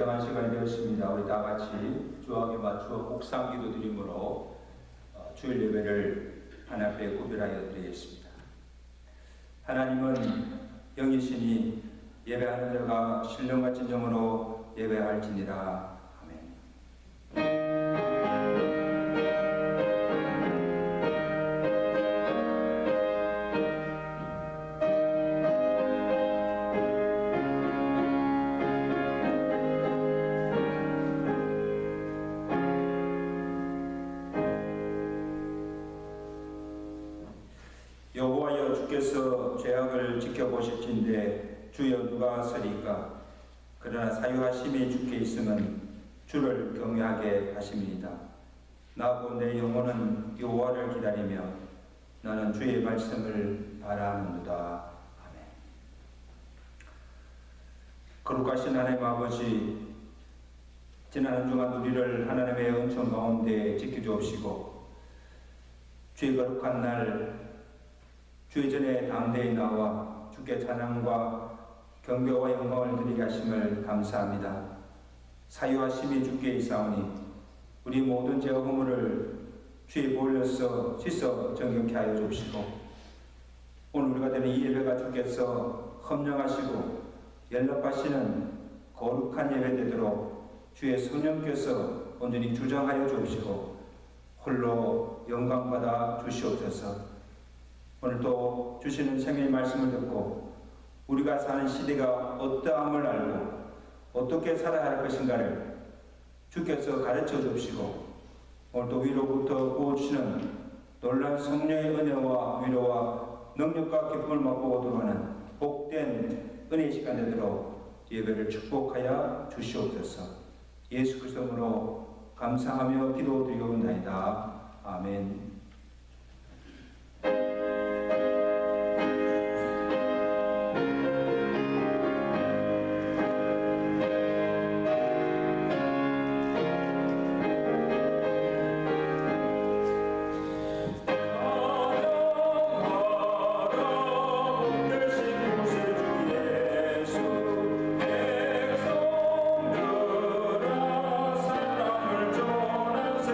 귀중한 시간이 되었습니다. 우리 다 같이 주하게 맞추어 묵상기도 드림으로 주일 예배를 하나님 앞에 구별하여 드리겠습니다. 하나님은 영이시니 예배하는 자가 신령과 진정으로 예배할지니라. 아멘. 여호와여, 주께서 죄악을 지켜보실진대 주여 누가 서리까? 그러나 사유하심이 주께 있으면 주를 경외하게 하심이니이다. 나고 내 영혼은 여호와를 기다리며 나는 주의 말씀을 바라는도다. 아멘. 거룩하신 하나님 아버지, 지난 한 주간 우리를 하나님의 은총 가운데 지켜주옵시고 주의 거룩한 날 주의 전에 당대에 나와 주께 찬양과 경배와 영광을 드리게 하심을 감사합니다. 사유하심이 주께 있사오니 우리 모든 죄와 허물을 주의 보혈로서 씻어 정결케 하여 주옵시고 오늘 우리가 드리는 이 예배가 주께서 헌정하시고 연락하시는 거룩한 예배 되도록 주의 성령께서 온전히 주장하여 주옵시고 홀로 영광받아 주시옵소서. 오늘도 주시는 생명의 말씀을 듣고 우리가 사는 시대가 어떠함을 알고 어떻게 살아야 할 것인가를 주께서 가르쳐 주시고 오늘도 위로부터 부어주시는 놀라운 성령의 은혜와 위로와 능력과 기쁨을 맛보고 들어가는 복된 은혜의 시간 되도록 예배를 축복하여 주시옵소서. 예수 그리스도로 감사하며 기도드리옵나이다. 아멘. 사랑을 전하세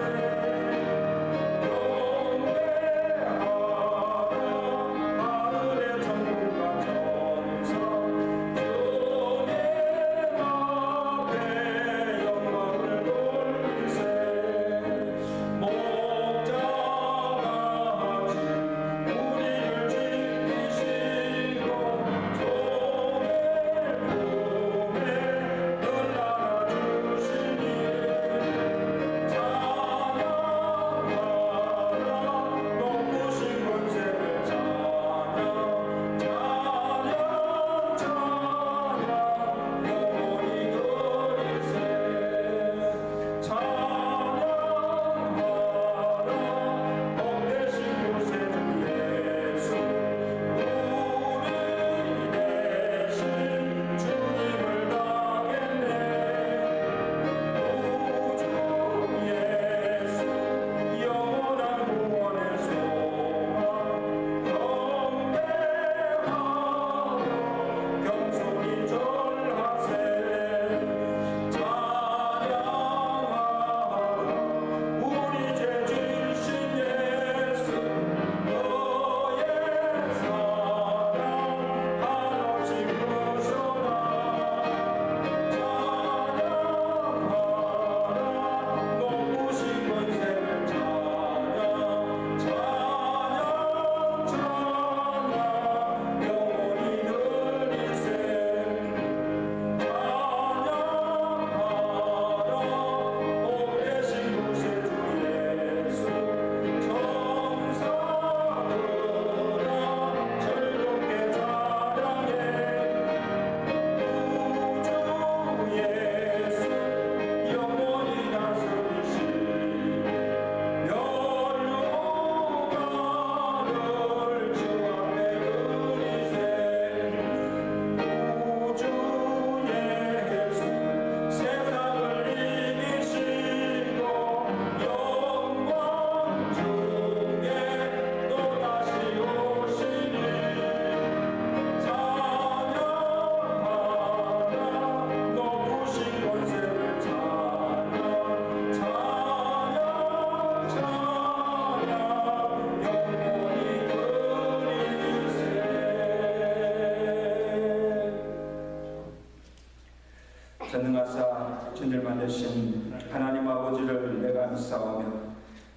전능하사 천들만 되신 하나님 아버지를 내가 믿사오며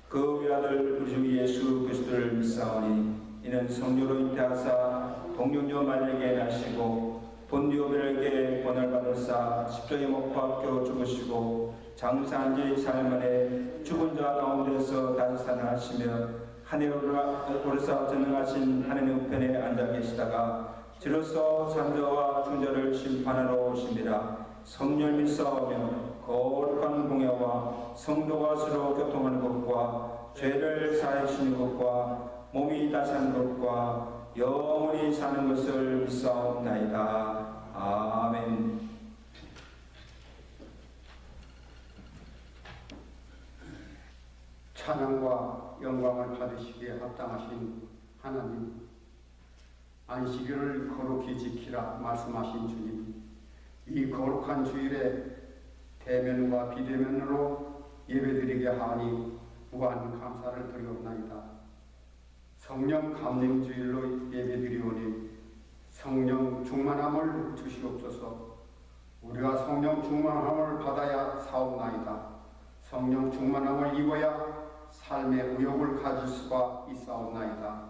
그 외아들 우리 주 예수 그리스도를 믿사오니 이는 성령으로 잉태하사 동정녀 마리아에게 나시고 본디오 빌라에게 본을 받으사 십자가에 못 박혀 죽으시고 장사한 지 4일 만에 죽은 자 가운데서 다시 살아나시며 하늘에 오르사 전능하신 하나님 우편에 앉아 계시다가 주로서 산자와 중자를 심판하러 오십니다. 성령을 믿사오며 거룩한 공예와 성도가 서로 교통하는 것과 죄를 사해 주시는 것과 몸이 다시 사는 것과 영원히 사는 것을 믿사옵나이다. 아멘. 찬양과 영광을 받으시기에 합당하신 하나님, 안식일을 거룩히 지키라 말씀하신 주님, 이 거룩한 주일에 대면과 비대면으로 예배드리게 하니 무한 감사를 드리옵나이다. 성령 감림주일로 예배드리오니 성령 충만함을 주시옵소서. 우리가 성령 충만함을 받아야 사옵나이다. 성령 충만함을 입어야 삶의 의욕을 가질 수가 있사옵나이다.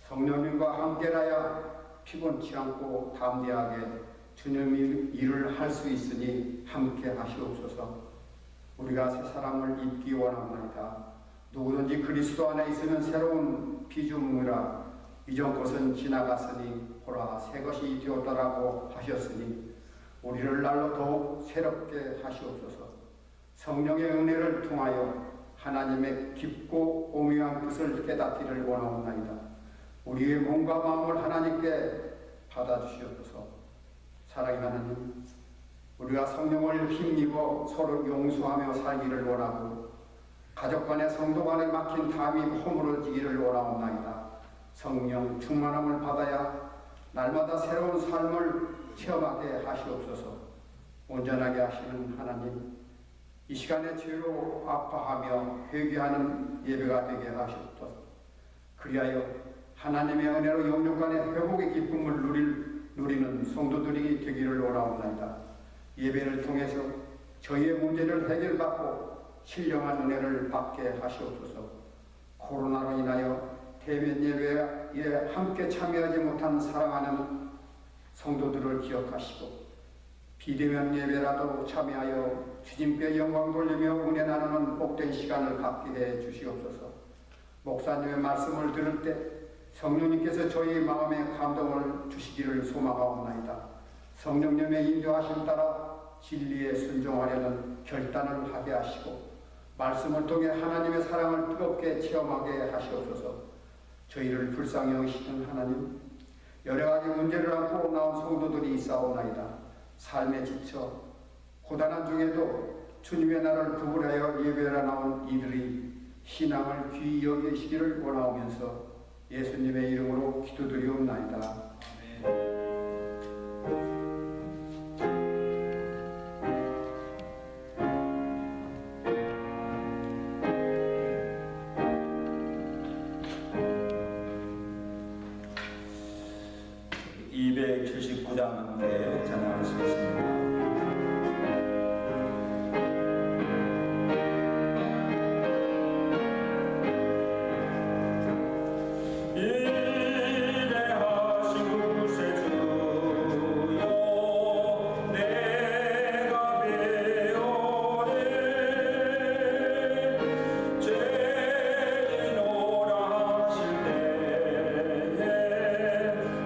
성령님과 함께라야 피곤치 않고 담대하게 주님의 일을 할 수 있으니 함께 하시옵소서. 우리가 새 사람을 입기 원합니다. 누구든지 그리스도 안에 있으면 새로운 피조물이라 이전 것은 지나갔으니 보라 새 것이 되었다라고 하셨으니 우리를 날로 더욱 새롭게 하시옵소서. 성령의 은혜를 통하여 하나님의 깊고 오묘한 뜻을 깨닫기를 원하옵나이다. 우리의 몸과 마음을 하나님께 받아주시옵소서. 사랑의 하나님, 우리가 성령을 힘입어 서로 용서하며 살기를 원하고 가족 간의 성도 간에 막힌 담이 허물어지기를 원하옵나이다. 성령 충만함을 받아야 날마다 새로운 삶을 체험하게 하시옵소서. 온전하게 하시는 하나님, 이 시간에 죄로 아파하며 회개하는 예배가 되게 하시옵소서. 그리하여 하나님의 은혜로 영육 간의 회복의 기쁨을 누리는 성도들이 되기를 원하옵나이다. 예배를 통해서 저희의 문제를 해결받고 신령한 은혜를 받게 하시옵소서. 코로나로 인하여 대면 예배에 함께 참여하지 못한 사랑하는 성도들을 기억하시고 비대면 예배라도 참여하여 주님께 영광 돌리며 은혜 나누는 복된 시간을 갖게 해 주시옵소서. 목사님의 말씀을 들을 때 성령님께서 저희 마음에 감동을 주시기를 소망하옵나이다. 성령님의 인도하심 따라 진리에 순종하려는 결단을 하게 하시고 말씀을 통해 하나님의 사랑을 뜨겁게 체험하게 하시옵소서. 저희를 불쌍히 여기시는 하나님, 여러 가지 문제를 안고 나온 성도들이 있사옵나이다. 삶에 지쳐 고단한 중에도 주님의 날을 구분하여 예배하러 나온 이들이 신앙을 귀히 여기시기를 원하오면서 예수님의 이름으로 기도드리옵나이다. 아멘. 279장 함께 찬양하시겠습니다.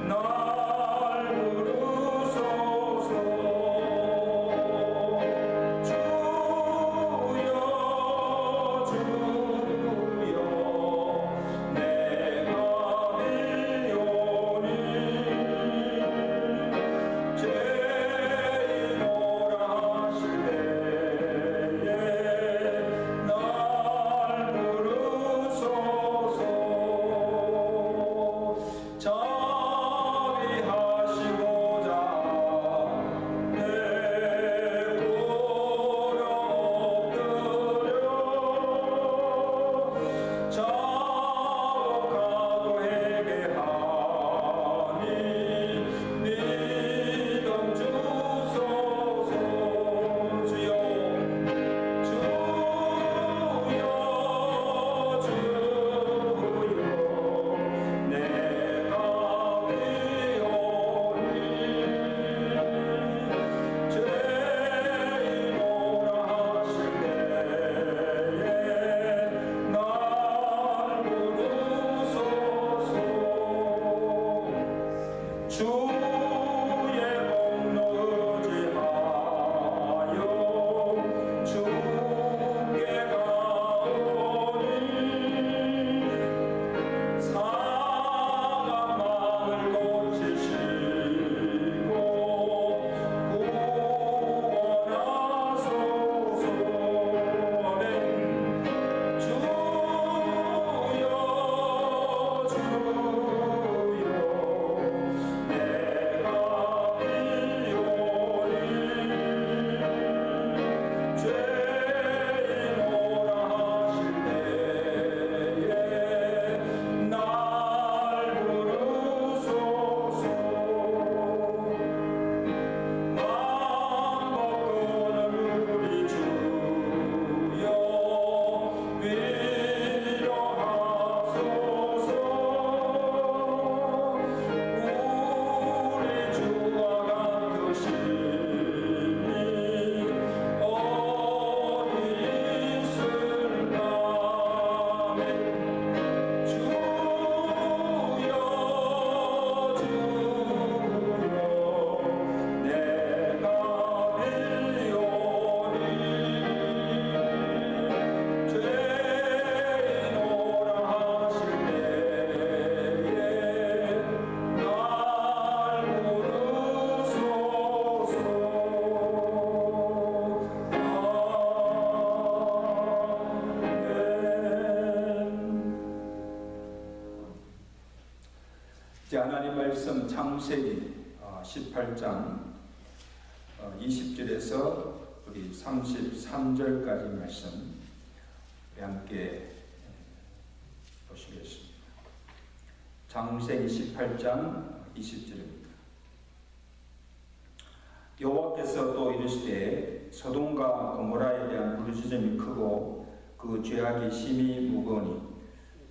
날 부르소서 하나님 말씀 창세기 18장 20절에서 우리 33절까지 말씀 우리 함께 보시겠습니다. 창세기 18장 20절입니다. 여호와께서 또 이르시되 소돔과 고모라에 대한 부르짖음이 크고 그 죄악이 심히 무거우니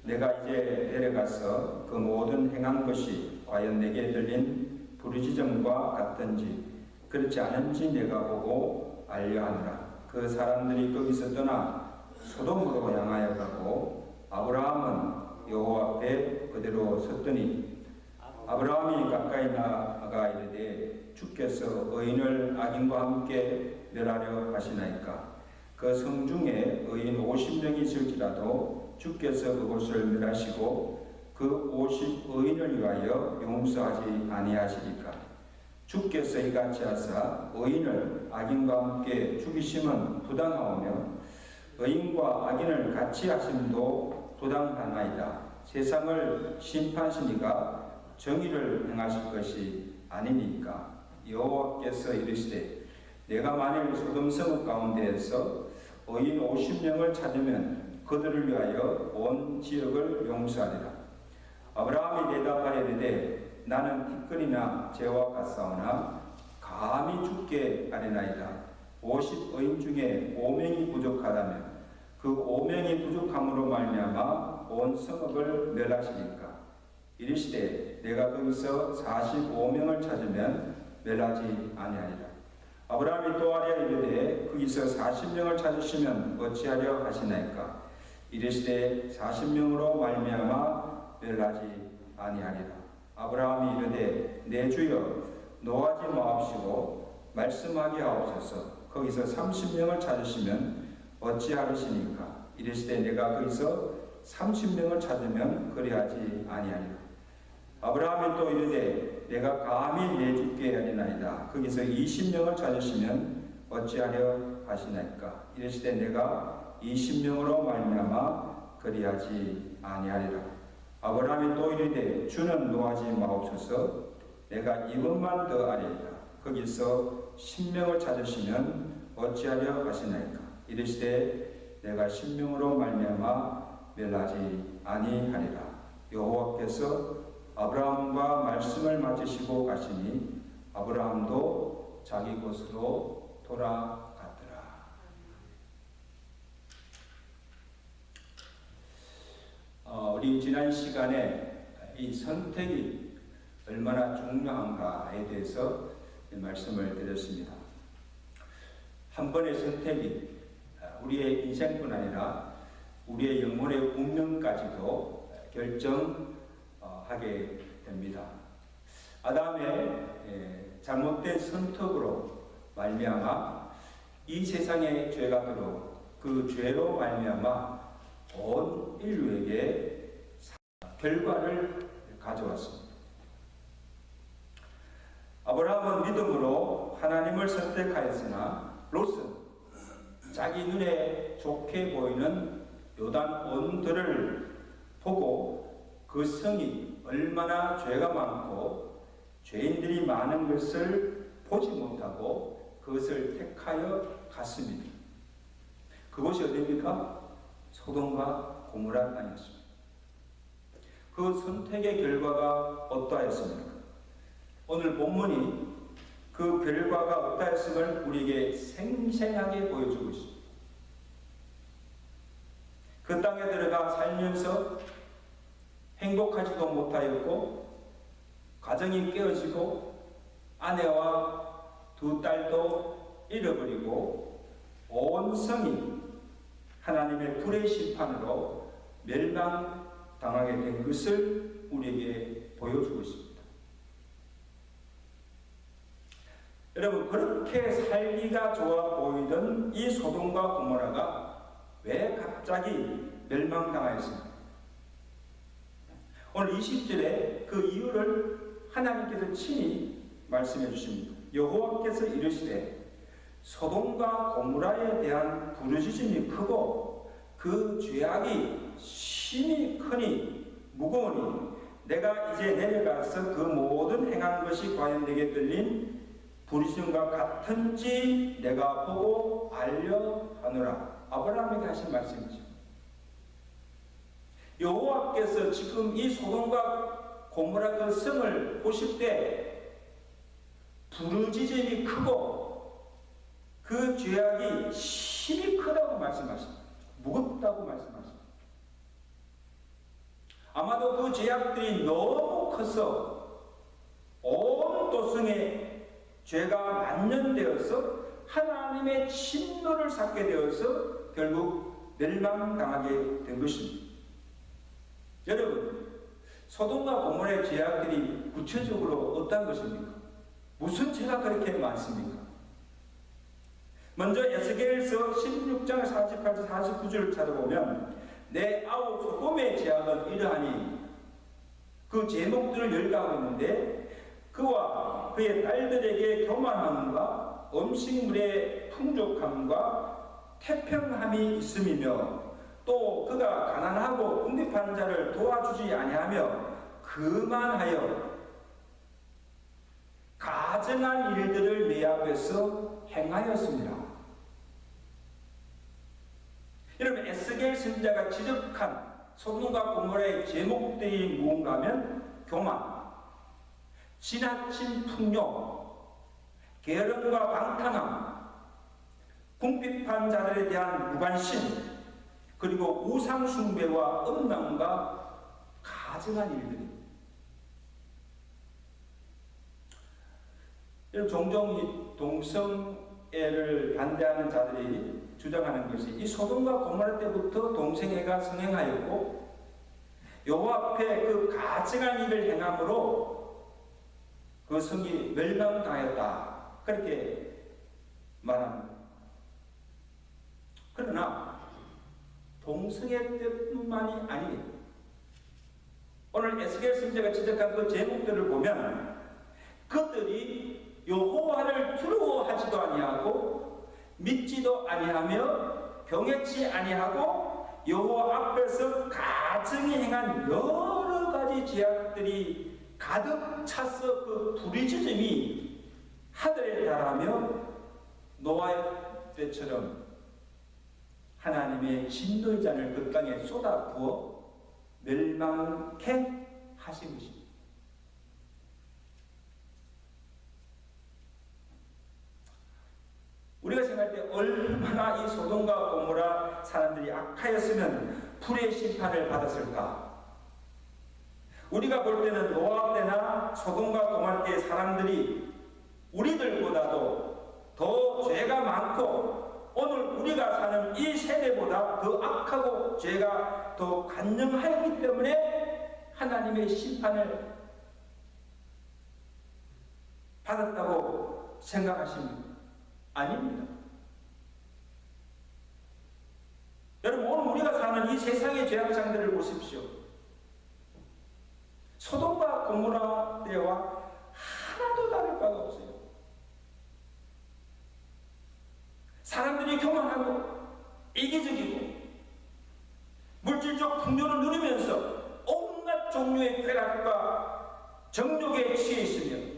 내가 이제 내려가서 그 모든 행한 것이 과연 내게 들린 부르짖음과 같은지 그렇지 않은지 내가 보고 알려하노라. 그 사람들이 거기서 떠나 소돔으로 향하여 가고 아브라함은 여호와 앞에 그대로 섰더니 아브라함이 가까이 나아가 이르되 주께서 의인을 악인과 함께 멸하려 하시나이까. 그 성중에 의인 50명이 있을지라도 주께서 그곳을 멸하시고 그 50의인을 위하여 용서하지 아니하시리까. 주께서 이같이 하사 의인을 악인과 함께 죽이심은 부당하오며 의인과 악인을 같이 하심도 부당하나이다. 세상을 심판하시니가 정의를 행하실 것이 아니니까. 여호와께서 이르시되 내가 만일 소돔 성읍 가운데에서 의인 50명을 찾으면 그들을 위하여 온 지역을 용서하리라. 아브라함이 대답하여 이르되 나는 티끌이나 재와 같사오나 감히 죽게 하리나이다. 50의인 중에 5명이 부족하다면 그 5명이 부족함으로 말미암아 온 성읍을 멸하시니까. 이르시되 내가 거기서 45명을 찾으면 멸하지 아니하리라. 아브라함이 또 하려 이르되 거기서 40명을 찾으시면 어찌하려 하시나이까. 이르시되 40명으로 말미암아 멸하지 아니하리라. 아브라함이 이르되 내 주여 노하지 마옵시고 말씀하게 하옵소서. 거기서 30명을 찾으시면 어찌하리시니까. 이르시되 내가 거기서 30명을 찾으면 그리하지 아니하리라. 아브라함이 또 이르되 내가 감히 내주게 하리나이다. 거기서 20명을 찾으시면 어찌하려 하시나이까. 이르시되 내가 20명으로 말미암아 그리하지 아니하리라. 아브라함이 또 이르되 주는 노하지 마옵소서. 내가 이것만 더 아리이다. 거기서 10명을 찾으시면 어찌하려 하시나이까. 이르시되 내가 10명으로 말미암아 멸하지 아니하리라. 여호와께서 아브라함과 말씀을 마치시고 가시니 아브라함도 자기 곳으로 돌아갔더라. 우리 지난 시간에 이 선택이 얼마나 중요한가에 대해서 말씀을 드렸습니다. 한 번의 선택이 우리의 인생뿐 아니라 우리의 영혼의 운명까지도 결정하게 됩니다. 아담의 잘못된 선택으로 말미암아 이 세상에 죄가 들어 그 죄로 말미암아 온 인류에게 결과를 가져왔습니다. 아브라함은 믿음으로 하나님을 선택하였으나 롯은 자기 눈에 좋게 보이는 요단 온들을 보고 그 성이 얼마나 죄가 많고 죄인들이 많은 것을 보지 못하고 그것을 택하여 갔습니다. 그곳이 어디입니까? 소돔과 고모라 땅이었습니다. 그 선택의 결과가 어떠하였습니까? 오늘 본문이 그 결과가 어떠했음을 우리에게 생생하게 보여주고 있습니다. 그 땅에 들어가 살면서 행복하지도 못하였고 가정이 깨어지고 아내와 두 딸도 잃어버리고 온 성이 하나님의 불의 심판으로 멸망당하게 된 것을 우리에게 보여주고 있습니다. 여러분, 그렇게 살기가 좋아 보이던 이 소돔과 고모라가 왜 갑자기 멸망당하였습니까? 오늘 20절에 그 이유를 하나님께서 친히 말씀해 주십니다. 여호와께서 이르시되 소돔과 고모라에 대한 부르짖음이 크고 그 죄악이 심히 크니 무거우니 내가 이제 내려가서 그 모든 행한 것이 과연 내게 들린 부르짖음과 같은지 내가 보고 알려하노라. 아브라함에게 하신 말씀이죠. 여호와께서 지금 이 소돔과 고모라 그 성을 보실 때 부르짖음이 크고 그 죄악이 심히 크다고 말씀하십니다. 무겁다고 말씀하십니다. 아마도 그 죄악들이 너무 커서 온 도성에 죄가 만연되어서 하나님의 진노를 샀게 되어서 결국 멸망당하게 된 것입니다. 여러분, 소돔과 고모라의 죄악들이 구체적으로 어떤 것입니까? 무슨 죄가 그렇게 많습니까? 먼저 에스겔서 16장 48절 49절을 찾아보면 내 아우 소돔의 죄악은 이러하니 그 제목들을 열거하고 있는데 그와 그의 딸들에게 교만함과 음식물의 풍족함과 태평함이 있음이며 또 그가 가난하고 궁핍한 자를 도와주지 아니하며 그만하여 가증한 일들을 내 앞에서 행하였습니다. 여러분, 에스겔 선지자가 지적한 소돔과 고모라의 제목들이 무언가 하면 교만, 지나친 풍요, 게으름과 방탕함, 궁핍한 자들에 대한 무관심, 그리고 우상 숭배와 음란과 가증한 일들입니다. 종종 이 동성애를 반대하는 자들이 주장하는 것이 이 소돔과 고모라 때부터 동성애가 성행하였고 여호와 앞에 그 가증한 일을 행함으로 그 성이 멸망당했다, 그렇게 말합니다. 그러나 동성애 때뿐만이 아니에요. 오늘 에스겔 선지자가 지적한 그 제목들을 보면 그들이 여호와를 두려워하지도 아니하고 믿지도 아니하며 경외치 아니하고 여호와 앞에서 가증히 행한 여러 가지 죄악들이 가득 차서 그 부르짖음이 하늘에 달하며 노아의 때처럼 하나님의 진노의 잔을 그 땅에 쏟아 부어 멸망케 하신 것입니다. 우리가 생각할 때 얼마나 이 소돔과 고모라 사람들이 악하였으면 불의 심판을 받았을까? 우리가 볼 때는 노아 때나 소돔과 고모라 때의 사람들이 우리들보다도 더 죄가 많고 오늘 우리가 사는 이 세대보다 더 악하고 죄가 더 간영하였기 때문에 하나님의 심판을 받았다고 생각하십니까? 아닙니다. 여러분, 오늘 우리가 사는 이 세상의 죄악장들을 보십시오. 소돔과 고모라 때와 하나도 다를 바가 없어요. 사람들이 교만하고 이기적이고 물질적 풍요를 누리면서 온갖 종류의 쾌락과 정욕에 취해 있으며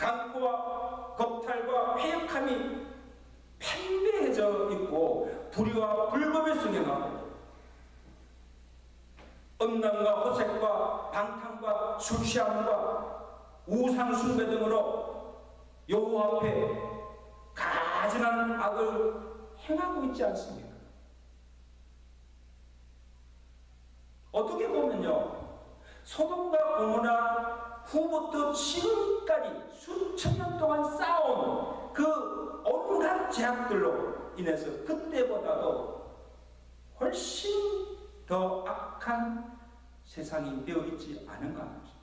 강포와 겁탈과 회역함이 팽배해져 있고 불의와 불법에 승행하고 음란과 호색과 방탕과 술 취함과 우상 숭배 등으로 여호와 앞에 가증한 악을 행하고 있지 않습니까? 어떻게 보면요, 소돔과 고모라 후부터 지금까지 수천 년 동안 쌓아온 그 온갖 죄악들로 인해서 그때보다도 훨씬 더 악한 세상이 되어 있지 않은가 하는 것입니다.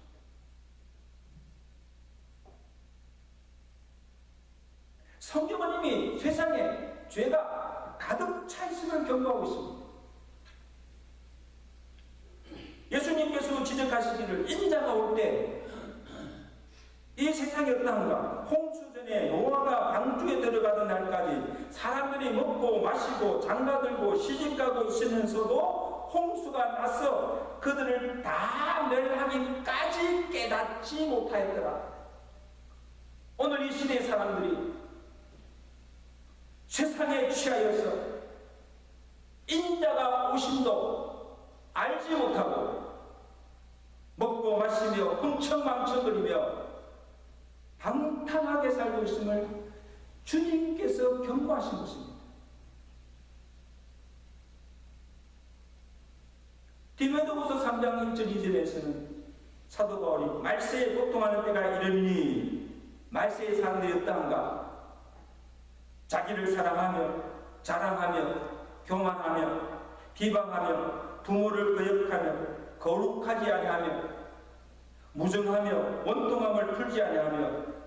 성경은 이미 세상에 죄가 가득 차 있음을 경고하고 있습니다. 예수님께서 지적하시기를 인자가 올 때 이 세상이 어떠한가? 홍수전에 노아가 방주에 들어가던 날까지 사람들이 먹고 마시고 장가들고 시집가고 있으면서도 홍수가 나서 그들을 다 멸하기까지 깨닫지 못하였더라. 오늘 이 시대의 사람들이 세상에 취하여서 인자가 오심도 알지 못하고 먹고 마시며 흥청망청거리며 방탕하게 살고 있음을 주님께서 경고하신 것입니다. 디모데후서 3장 1절 2절에서는 사도 바울이 말세에 고통하는 때가 이르니 말세의 사람들이 어떠한가? 자기를 사랑하며 자랑하며 교만하며 비방하며 부모를 거역하며 거룩하지 아니하며 무정하며 원통함을 풀지 아니하며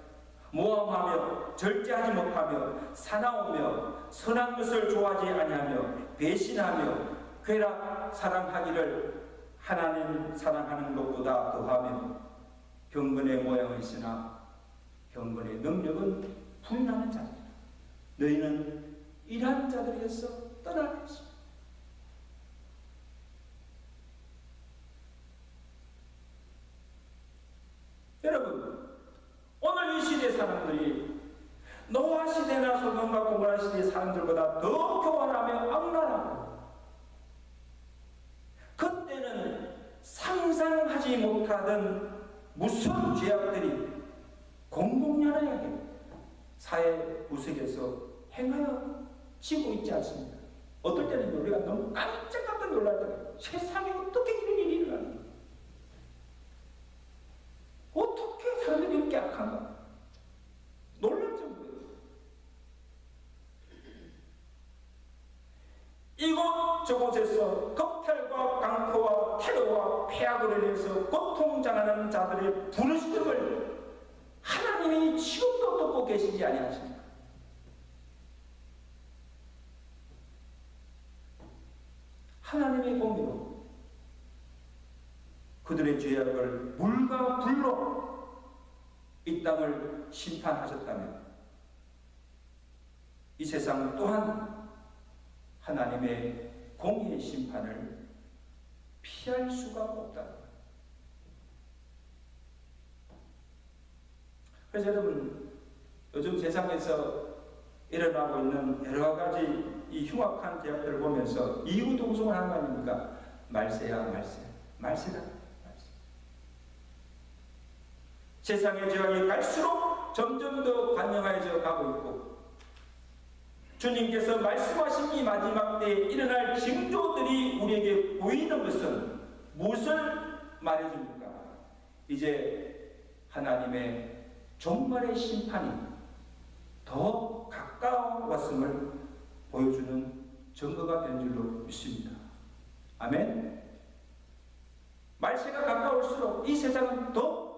모함하며 절제하지 못하며 사나우며 선한 것을 좋아하지 아니하며 배신하며 쾌락 사랑하기를 하나님 사랑하는 것보다 더하며 경건의 모양은 있으나 경건의 능력은 부인하는 자들이다. 너희는 이러한 자들에게서 떠날 것이다. 여러분, 오늘 이 시대의 사람들이 노아 시대나 소돔과 고모라 시대의 사람들보다 더 교만하며 악랄하고 그때는 상상하지 못하던 무서운 죄악들이 공공연하게 사회 구석에서 행하여 지고 있지 않습니까? 어떨 때는 우리가 너무 깜짝깜짝 놀랄 때가 세상에 어떻게 이런 일이 일어나는가? 어떻게 사람들이 이렇게 악한가? 놀랄 정도예요. 이곳 저곳에서 겁탈과 강포와 테러와 폐악으로 인해서 고통당하는 자들의 부르짖음을 하나님이 지금도 듣고 계시지 아니하십니까? 하나님의 공의로 그들의 죄악을 물과 불로 이 땅을 심판하셨다면 이 세상 또한 하나님의 공의의 심판을 피할 수가 없다. 그래서 여러분, 요즘 세상에서 일어나고 있는 여러 가지 이 흉악한 죄악들을 보면서 이구동성을 하는 거 아닙니까? 말세야 말세, 말세다 말세. 세상의 죄악이 갈수록 점점 더 관영해져 가고 있고 주님께서 말씀하신 이 마지막 때에 일어날 징조들이 우리에게 보이는 것은 무엇을 말해줍니까? 이제 하나님의 종말의 심판이 더 가까워왔음을 보여주는 증거가 된 줄로 믿습니다. 아멘. 말세가 가까울수록 이 세상은 더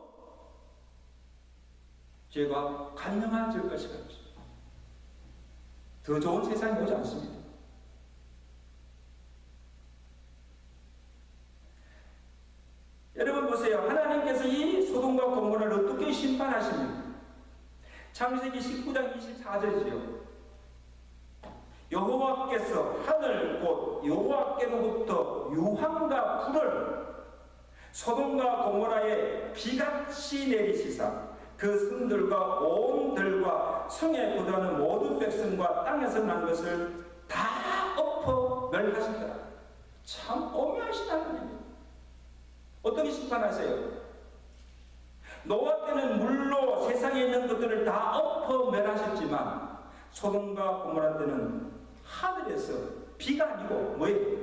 죄가 간능해질 것이다. 더 좋은 세상이 오지 않습니다. 여러분 보세요. 하나님께서 이 소돔과 고모라를 어떻게 심판하십니까? 창세기 19장 24절이지요. 여호와께서 하늘 곧 여호와께로부터 유황과 불을 소돔과 고모라에 비같이 내리시사 그 성들과 온 들과 성에 거주하는 모든 백성과 땅에서 난 것을 다 엎어 멸하시더라. 참 오묘하신 하나님. 어떻게 심판하세요? 노아 때는 물로 세상에 있는 것들을 다 엎어 멸하셨지만 소돔과 고모라 때는 하늘에서 비가 아니고 뭐예요?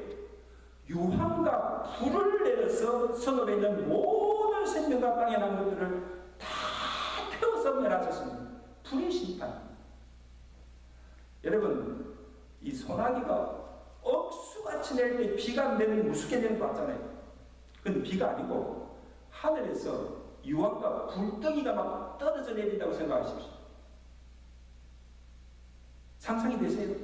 유황과 불을 내려서 성읍에 있는 모든 생명과 땅에 난 것들을 다 태워서 멸하셨습니다. 불의 심판. 여러분, 이 소나기가 억수같이 낼 때 비가 내리면 무섭게 내는 거 같잖아요. 근데 비가 아니고 하늘에서 유황과 불덩이가 막 떨어져 내린다고 생각하십시오. 상상이 되세요?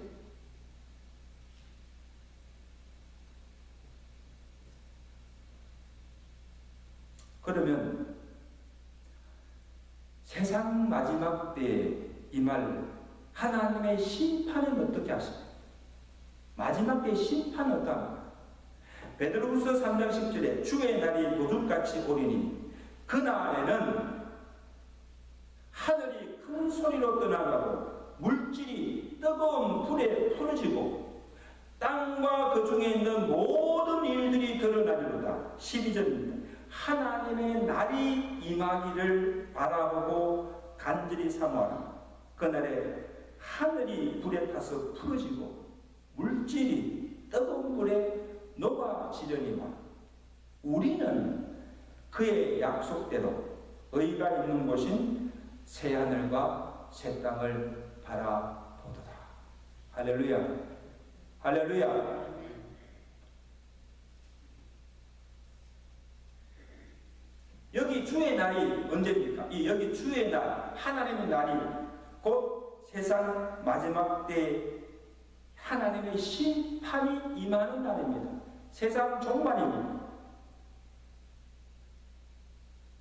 그러면 세상 마지막 때에 임할 하나님의 심판은 어떻게 하십니까? 마지막 때의 심판은 어떠합니까? 베드로후서 3장 10절에 주의 날이 도둑같이 오리니 그날에는 하늘이 큰 소리로 떠나가고 물질이 뜨거운 불에 풀어지고 땅과 그 중에 있는 모든 일들이 드러나리로다. 12절입니다. 하나님의 날이 임하기를 바라보고 간절히 사모하라. 그날에 하늘이 불에 타서 풀어지고 물질이 뜨거운 불에 녹아지려니와 우리는 그의 약속대로 의가 있는 곳인 새하늘과 새 땅을 바라보도다. 할렐루야. 할렐루야. 여기 주의 날이 언제입니까? 여기 주의 날, 하나님의 날이 곧 세상 마지막 때 하나님의 심판이 임하는 날입니다. 세상 종말입니다.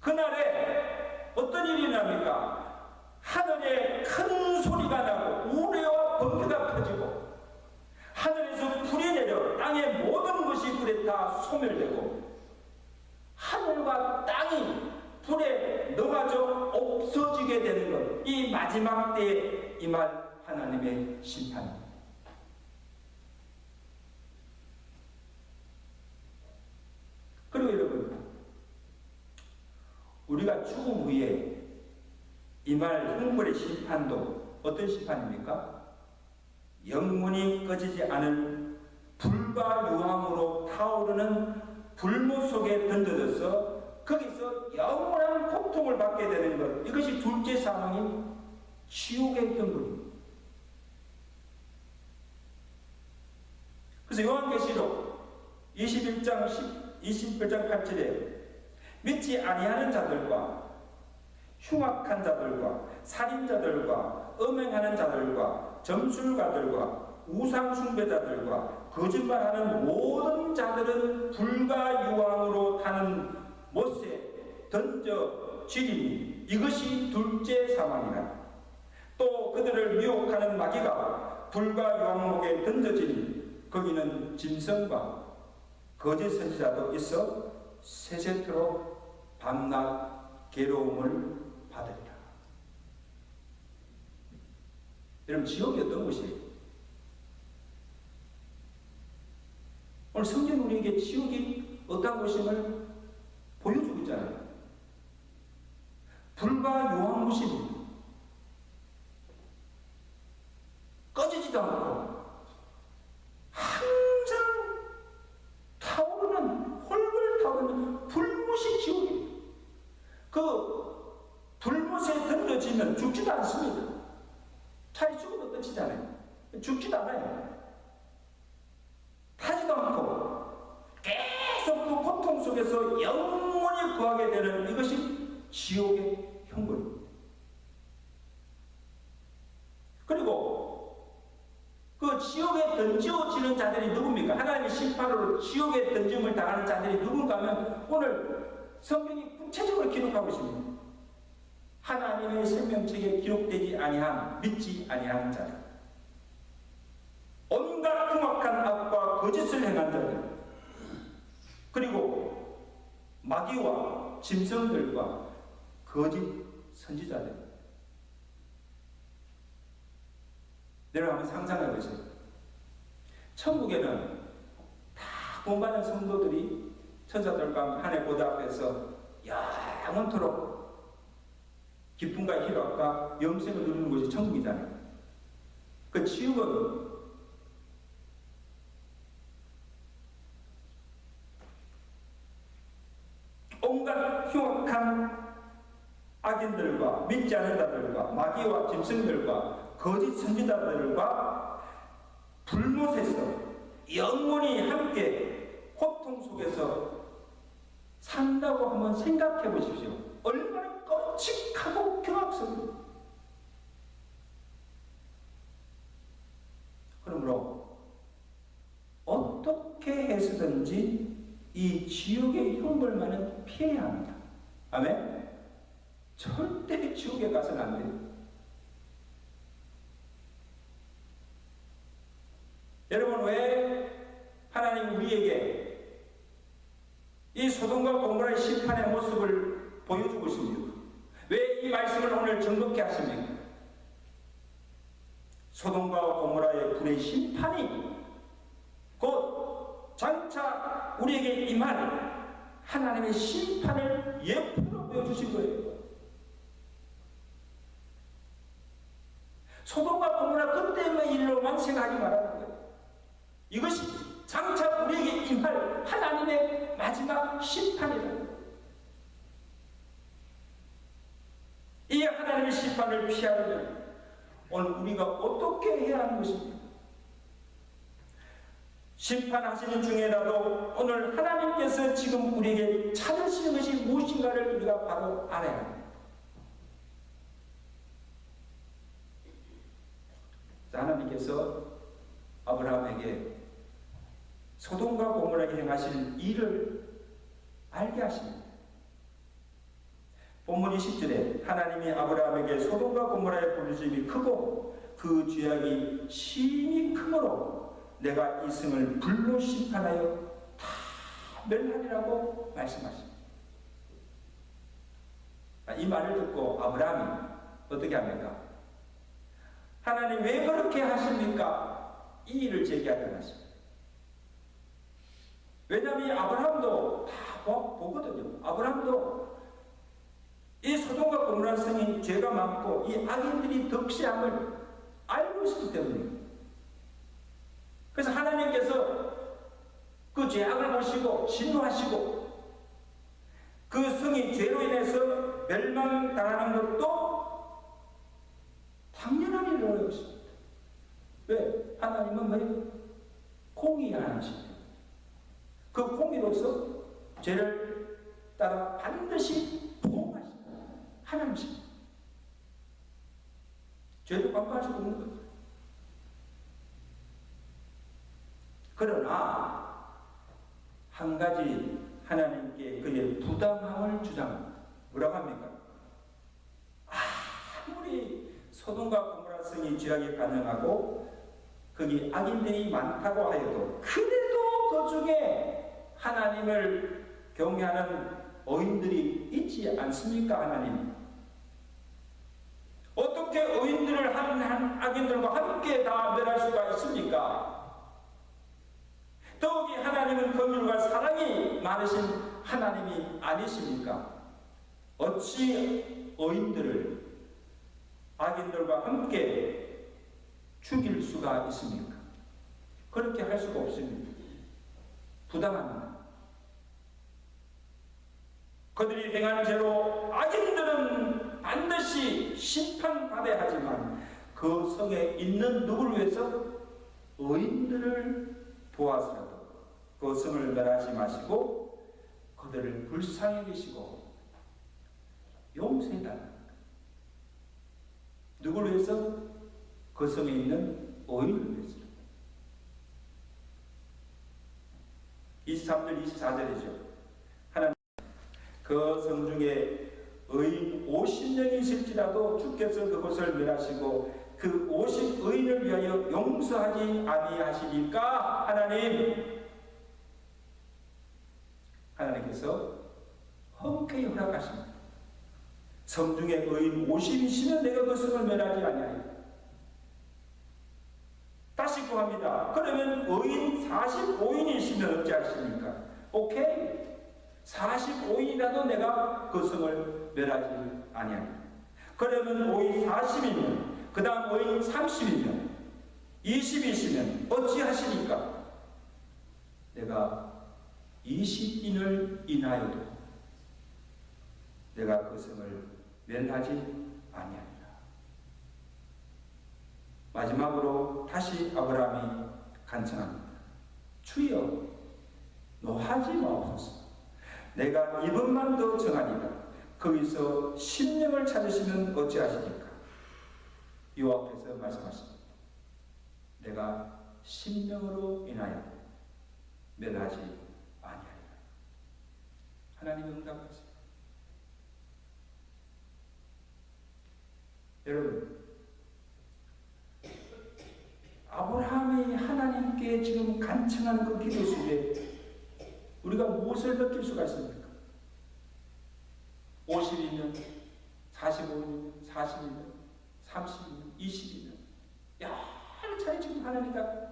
그날에 어떤 일이 납니까? 하늘에 큰 소리가 나고 우레와 번개가 퍼지고 하늘에서 불이 내려 땅의 모든 것이 불에 다 소멸되고 하늘과 땅이 불에 녹아져 없어지게 되는 것, 이 마지막 때에 임할 하나님의 심판입니다. 그리고 여러분, 우리가 죽음 후에 임할 형벌의 심판도 어떤 심판입니까? 영원히 꺼지지 않은 불과 유황으로 타오르는 불못 속에 던져져서 거기서 영원한 고통을 받게 되는 것, 이것이 둘째 사망인 지옥의 형벌입니다. 그래서 요한계시록 21장 8절에 믿지 아니하는 자들과 흉악한 자들과 살인자들과 음행하는 자들과 점술가들과 우상숭배자들과 거짓말하는 모든 자들은 불과 유황으로 타는 못에 던져지리니 이것이 둘째 사망이라. 또 그들을 미혹하는 마귀가 불과 유황목에 던져지니 거기는 짐승과 거짓 선지자도 있어 세세토록 밤낮 괴로움을 받으리라. 여러분, 지옥이 어떤 곳이에요? 오늘 성경 우리에게 지옥이 어떤 곳임을 보여주고 있잖아요. 불과 유황무십입니다. 꺼지지도 않고 항상 타오르는, 홀골 타오르는 불못이 지옥입니다. 그 불못에 던져지면 죽지도 않습니다. 차라리 죽어도 끝이잖아요. 죽지도 않아요. 타지도 않고 계속 그 고통 속에서 영원히 거하게 되는 이것이 지옥의 형벌입니다. 지옥에 던져지는 자들이 누굽니까? 하나님의 심판으로 지옥에 던짐을 당하는 자들이 누군가 하면 오늘 성경이 구체적으로 기록하고 있습니다. 하나님의 생명책에 기록되지 아니한, 믿지 아니한 자들, 온갖 흉악한 악과 거짓을 행한 자들, 그리고 마귀와 짐승들과 거짓 선지자들. 여러분 한번 상상해 보세요. 천국에는 다 구원받은 성도들이 천사들과 하늘 보좌 앞에서 영원토록 기쁨과 희락과 영생을 누리는 곳이 천국이잖아요. 그 지옥은 온갖 흉악한 악인들과 믿지 않는 자들과 마귀와 짐승들과 거짓 선지자들과 불못에서 영원히 함께 고통 속에서 산다고 한번 생각해 보십시오. 얼마나 끔찍하고 경악스럽습니까? 그러므로 어떻게 해서든지 이 지옥의 형벌만은 피해야 합니다. 아멘? 절대 지옥에 가서는 안 돼요. 여러분, 왜 하나님 우리에게 이 소돔과 고모라의 심판의 모습을 보여주고 있습니까? 왜 이 말씀을 오늘 정독케 하십니까? 소돔과 고모라의 불의 심판이 곧 장차 우리에게 임할 하나님의 심판을 예표로 보여주신 거예요. 소돔과 고모라 그때의 일로만 생각하지 말라는 거예요. 이것이 장차 우리에게 임할 하나님의 마지막 심판이라는 거예요. 이 하나님의 심판을 피하려면 오늘 우리가 어떻게 해야 하는 것입니까? 심판하시는 중에라도 오늘 하나님께서 지금 우리에게 찾으시는 것이 무엇인가를 우리가 바로 알아야 합니다. 하나님께서 아브라함에게 소돔과 고모라에게 행하실 일을 알게 하십니다. 본문 20절에 하나님이 아브라함에게 소돔과 고모라의 부르심이 크고 그 죄악이 심히 크므로 내가 이 성을 불로 심판하여 다 멸하리라고 말씀하십니다. 이 말을 듣고 아브라함이 어떻게 합니까? 하나님 왜 그렇게 하십니까? 이 일을 제기하려 하십니다. 왜냐하면 아브라함도 다 보거든요. 아브라함도 이 소돔과 고모라 성이 죄가 많고 이 악인들이 덕시함을 알고 있기 때문에, 그래서 하나님께서 그 죄악을 보시고 진노하시고 그 성이 죄로 인해서 멸망당하는 것도 당연한 일이라고 했습니다. 왜? 하나님은 왜? 공의하십니다. 그 공의로서 죄를 따라 반드시 보호하십니다. 하나님입니다. 죄도 깜빡할 수 없는 거죠. 그러나 한 가지 하나님께 그의 부당함을 주장합니다. 뭐라고 합니까? 아무리 소돔과 고모라 성이 죄악에 가능하고 거기 악인들이 많다고 하여도 그래도 그 중에 하나님을 경외하는 의인들이 있지 않습니까? 하나님 어떻게 의인들을 한 악인들과 함께 다 멸할 수가 있습니까? 더욱이 하나님은 긍휼과 사랑이 많으신 하나님이 아니십니까? 어찌 의인들을 악인들과 함께 죽일 수가 있습니까? 그렇게 할 수가 없습니다. 부당합니다. 그들이 행한 죄로 악인들은 반드시 심판받아야 하지만 그 성에 있는 누구를 위해서 의인들을 보아서라도 그 성을 멸하지 마시고 그들을 불쌍히 여기시고 용서해달라. 누구를 위해서? 그 성에 있는 의인을 위해서. 23절 24절이죠. 하나님 그 성중에 의인 50명이 있을지라도 주께서 그것을 멸하시고 그 50 의인을 위하여 용서하지 아니하시니까 하나님께서 흔쾌히 허락하십니다. 성중에 의인 50이시면 내가 그 성을 멸하지 아니하리라. 다시 구합니다. 그러면 의인 45인이시면 어찌하십니까? 오케이. 45인이라도 내가 그 성을 멸하지 아니하리라. 그러면 의인 40이면 그 다음 의인 30이면 20이시면 어찌하시니까? 내가 20인을 인하여도 내가 그 성을 멸하지 아니하리라. 마지막으로 다시 아브라함이 간청합니다. 주여 노하지 마옵소서. 내가 이번만 더 정하니까 거기서 심령을 찾으시면 어찌하시니까? 여호와께서 말씀하십니다. 내가 심령으로 인하여 멸하지 아니하리라. 하나님이 응답하십니다. 여러분, 아브라함이 하나님께 지금 간청하는 그 기도 속에 우리가 무엇을 느낄 수가 있습니까? 50이면, 45이면, 40이면, 30이면, 20이면 여러 차례 지금 하나님과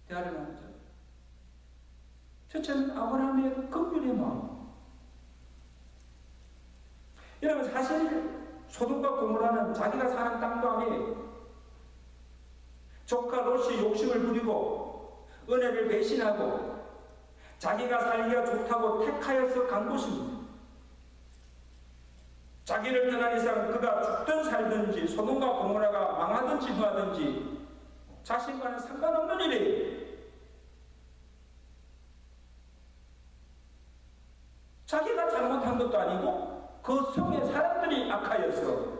대화를 나누죠. 첫째는 아브라함의 긍휼의 마음. 여러분, 사실 소돔과 고모라는 자기가 사는 땅도 아니에요. 조카 롯이 욕심을 부리고 은혜를 배신하고 자기가 살기가 좋다고 택하여서 간 곳입니다. 자기를 떠난 이상 그가 죽든 살든지 소돔과 고모라가 망하든지 흥하든지 자신과는 상관없는 일이에요. 자기가 잘못한 것도 아니고 그 성의 사람들이 악하여서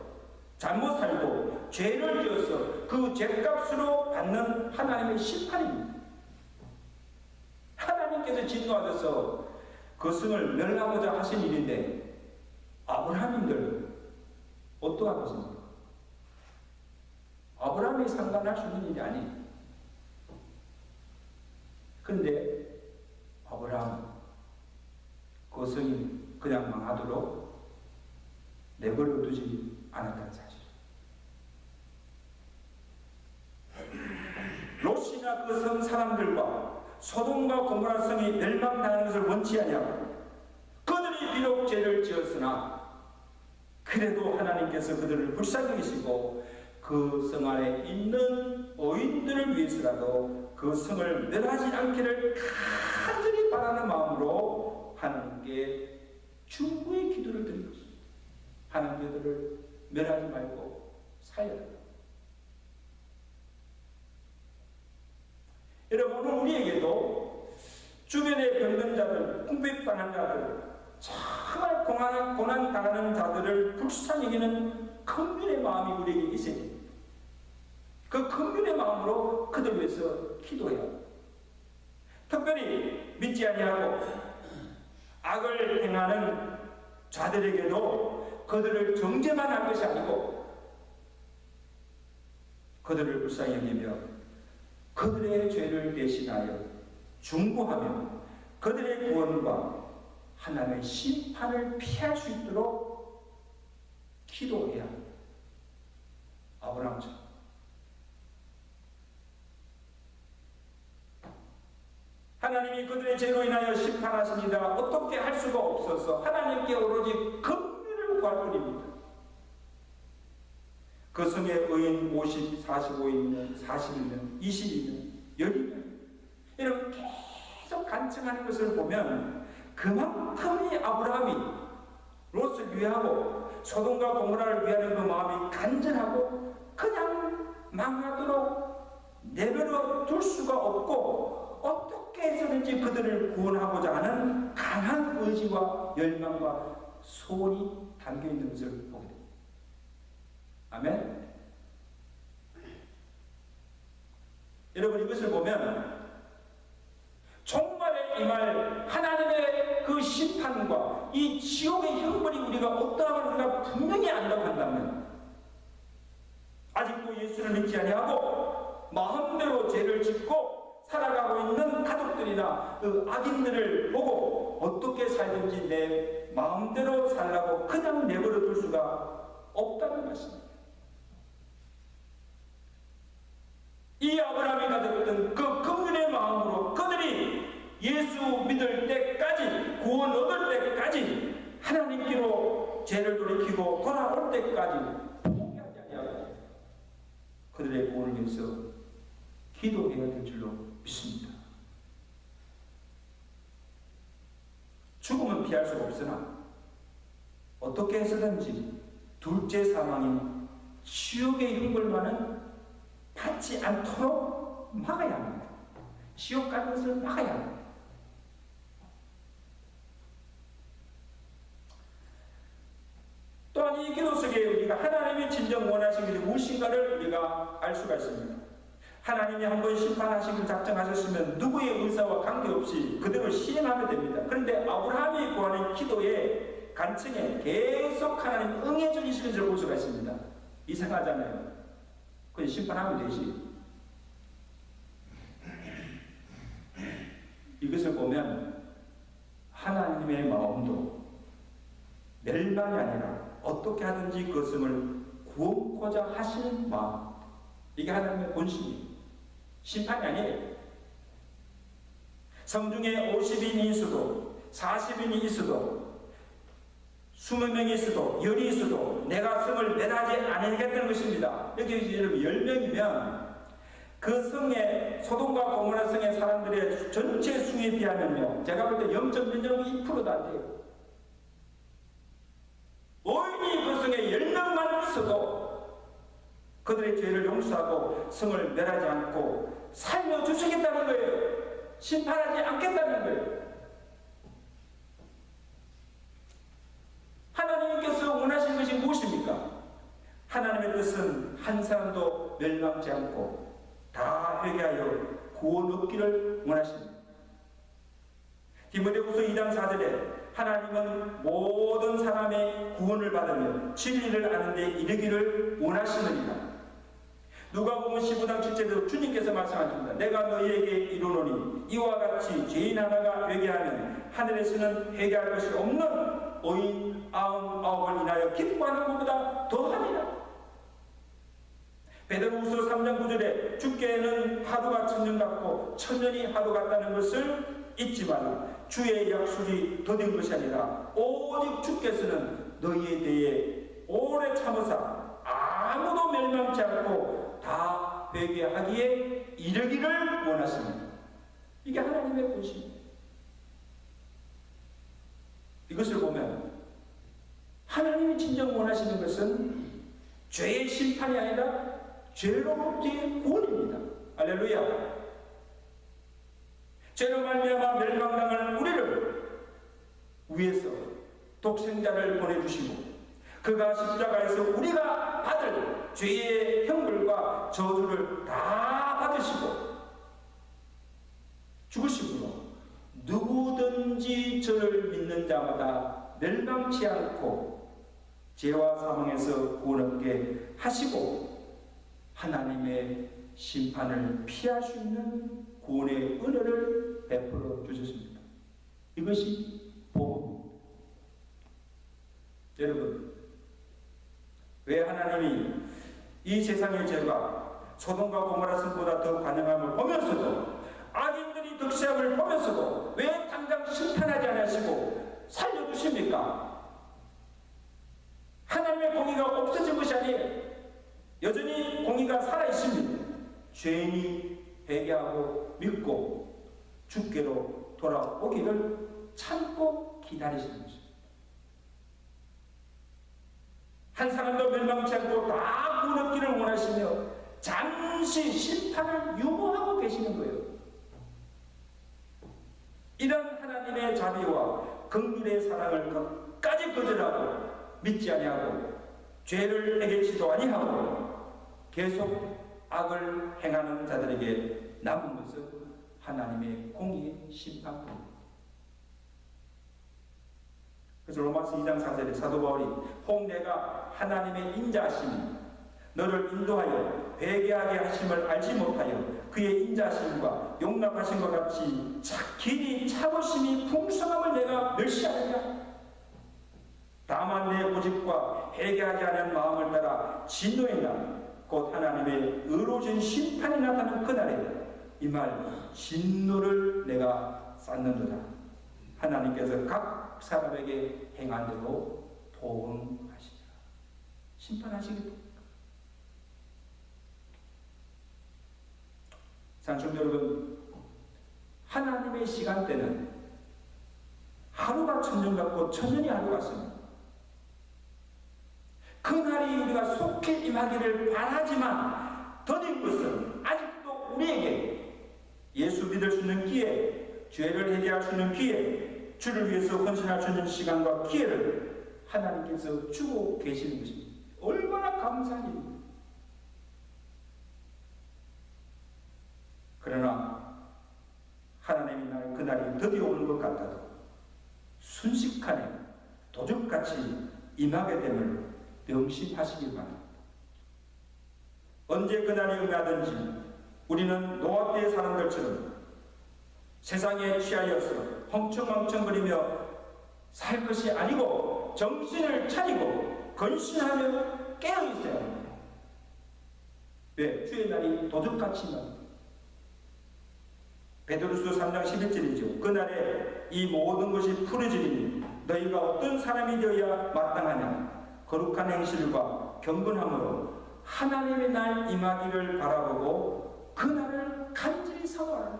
잘못 살고 죄를 지어서 그 죄값으로 받는 하나님의 심판입니다. 하나님께서 진노하셔서 그 성을 멸하고자 하신 일인데 아브라함인들 어떠한 것입니까? 아브라함이 상관할 수 있는 일이 아니에요. 그런데 아브라함은 그 성이 그냥 망하도록 내버려 두지 않았다는 사실. 롯이나 그 성 사람들과 소돔과 고모라 성이 멸망당하는 것을 원치 아니하고 그들이 비록 죄를 지었으나 그래도 하나님께서 그들을 불쌍히 여기시고 그 성 안에 있는 어인들을 위해서라도 그 성을 멸하지 않기를 간절히 바라는 마음으로 하나님께 중보의 기도를 드린 것입니다. 하나님 그들을 멸하지 말고 살려라. 여러분, 오늘 우리에게도 주변의 병든 자들, 궁핍당한 자들, 정말 고난 당하는 자들을 불쌍히 여기는 긍휼의 마음이 우리에게 있어야 됩니다. 그 긍휼의 마음으로 그들 위해서 기도해야 합니다. 특별히 믿지 아니하고 악을 행하는 자들에게도 그들을 정죄만 할 것이 아니고 그들을 불쌍히 여기며 그들의 죄를 대신하여 중보하며 그들의 구원과 하나님의 심판을 피할 수 있도록 기도해야 합니다. 아브라함처럼. 하나님이 그들의 죄로 인하여 심판하십니다. 어떻게 할 수가 없어서 하나님께 오로지 긍휼을 구할 뿐입니다. 그 성에 의인 50, 45이면 40이면 20이면 10이면 이렇게 계속 간청하는 것을 보면 그만큼이 아브라함이 롯을 위하고 소돔과 고모라를 위하는 그 마음이 간절하고 그냥 망하도록 내버려 둘 수가 없고 어떻게 해서든지 그들을 구원하고자 하는 강한 의지와 열망과 소원이 담겨있는 것을 보게 됩니다. 아멘. 여러분, 이것을 보면 종말에 임할 하나님의 그 심판과 이 지옥의 형벌이 우리가 어떠함을 우리가 분명히 안다고 한다면, 아직도 예수를 믿지 아니하고 마음대로 죄를 짓고 살아가고 있는 가족들이나 그 악인들을 보고 어떻게 살든지 내 마음대로 살라고 그냥 내버려 둘 수가 없다는 말씀입니다. 이 아브라함이 가졌던 그 긍휼의 마음으로 그들이 예수 믿을 때까지, 구원 얻을 때까지, 하나님께로 죄를 돌이키고 돌아올 때까지 포기하지 아니하고 그들의 구원을 위해서 기도해야 될 줄로 믿습니다. 죽음은 피할 수가 없으나 어떻게 해서든지 둘째 사망인 지옥의 형벌만은 받지 않도록 막아야 합니다. 지옥 가는 것을 막아야 합니다. 또한 이 기도 속에 우리가 하나님이 진정 원하시는 것이 무엇인가를 우리가 알 수가 있습니다. 하나님이 한번 심판하시기를 작정하셨으면 누구의 의사와 관계없이 그대로 시행하면 됩니다. 그런데 아브라함이 구하는 기도의 간청에 계속 하나님 응해 주시는 것을 볼 수가 있습니다. 이상하잖아요. 그냥 심판하면 되지. 이것을 보면 하나님의 마음도 멸망이 아니라 어떻게 하든지 그것을 구원코자 하시는 마음, 이게 하나님의 본심이에요. 심판이 아니에요. 성중에 50인이 있어도 40인이 있어도 20명이 있어도 10이 있어도 내가 성을 멸하지 않으겠다는 것입니다. 여기 여러분 10명이면 그 성에, 소돔과 고모라 성의 사람들의 전체 수에 비하면요, 제가 볼 때 0.1%도 안 돼요. 오인이 그 성에 10명만 있어도 그들의 죄를 용서하고 성을 멸하지 않고 살려주시겠다는 거예요. 심판하지 않겠다는 거예요. 하나님께서 원하시는 것이 무엇입니까? 하나님의 뜻은 한 사람도 멸망치 않고 다 회개하여 구원 얻기를 원하십니다. 디모데후서 2장 4절에 하나님은 모든 사람의 구원을 받으며 진리를 아는 데 이르기를 원하시느니라. 누가복음 15장 7절에도 주님께서 말씀하십니다. 내가 너희에게 이르노니 이와 같이 죄인 하나가 회개하면 하늘에서는 회개할 것이 없는 오인 99을 인하여 기뻐하는 것보다 더하리라. 베드로후서 3장 9절에 주께는 하루가 천년 같고 천년이 하루 같다는 것을 잊지 말라. 주의 약속이 더딘 것이 아니라 오직 주께서는 너희에 대해 오래 참으사 아무도 멸망치 않고 다 회개하기에 이르기를 원하십니다. 이게 하나님의 본심입니다. 이것을 보면 하나님이 진정 원하시는 것은 죄의 심판이 아니라 죄로부터의 구원입니다. 할렐루야. 죄로 말미암아 멸망당할 우리를 위해서 독생자를 보내주시고 그가 십자가에서 우리가 받을 죄의 형벌과 저주를 다 받으시고 죽으심으로 누구든지 저를 믿는 자마다 멸망치 않고 죄와 사망에서 구원 얻게 하시고 하나님의 심판을 피할 수 있는 구원의 은혜를 베풀어 주셨습니다. 이것이 복음입니다. 여러분, 왜 하나님이 이 세상의 죄가 소돔과 고모라 성보다 더 관영함을 보면서도, 악인들이 득세함을 보면서도 왜 당장 심판하지 않으시고 살려주십니까? 하나님의 공의가 없어진 것이 아니에요. 여전히 공의가 살아있습니다. 죄인이 회개하고 믿고 주께로 돌아오기를 참고 기다리시는 것입니다. 한 사람도 멸망치 않고 다 구원 얻기를 원하시며 잠시 심판을 유보하고 계시는 거예요. 이런 하나님의 자비와 긍휼의 사랑을 끝까지 거절하고 믿지 아니하고 죄를 해결치도 아니하고 계속 악을 행하는 자들에게 남은 것은 하나님의 공의의 심판입니다. 그래서 로마서 2장 4절에 사도 바울이 혹 내가 하나님의 인자하심이 너를 인도하여 회개하게 하심을 알지 못하여 그의 인자하심과 용납하심과 같이 길이 참으심이 풍성함을 내가 멸시하느냐. 다만 내 고집과 회개하지 않은 마음을 따라 진노의 날 곧 하나님의 의로우신 심판이 나타나는 그날에 이 말 진노를 내가 쌓는도다. 하나님께서 각 사람에게 행한 대로 도움하시리라. 심판하시겠다. 사랑하는 여러분, 하나님의 시간대는 하루가 천년 같고 천년이 하루 같습니다. 그날이 우리가 속히 임하기를 바라지만 더딘 것은 아직도 우리에게 예수 믿을 수 있는 기회, 죄를 해결할 수 있는 기회, 주를 위해서 헌신할 수 있는 시간과 기회를 하나님께서 주고 계시는 것입니다. 얼마나 감사한 일입니다. 그러나 하나님의 날 그날이 드디어 오는 것 같아도 순식간에 도둑같이 임하게 됨을 명심하시길 바랍니다. 언제 그날이 임하든지 우리는 노아 때의 사람들처럼 세상에 취하여서 헝청헝청거리며 살 것이 아니고 정신을 차리고 건신하며 깨어있어야 합니다. 왜? 주의 날이 도둑같이 임합니다. 베드로서 3장 11절이죠. 그날에 이 모든 것이 풀어지리니 너희가 어떤 사람이 되어야 마땅하냐. 거룩한 행실과 경건함으로 하나님의 날 임하기를 바라보고 그날을 간절히 사모하라.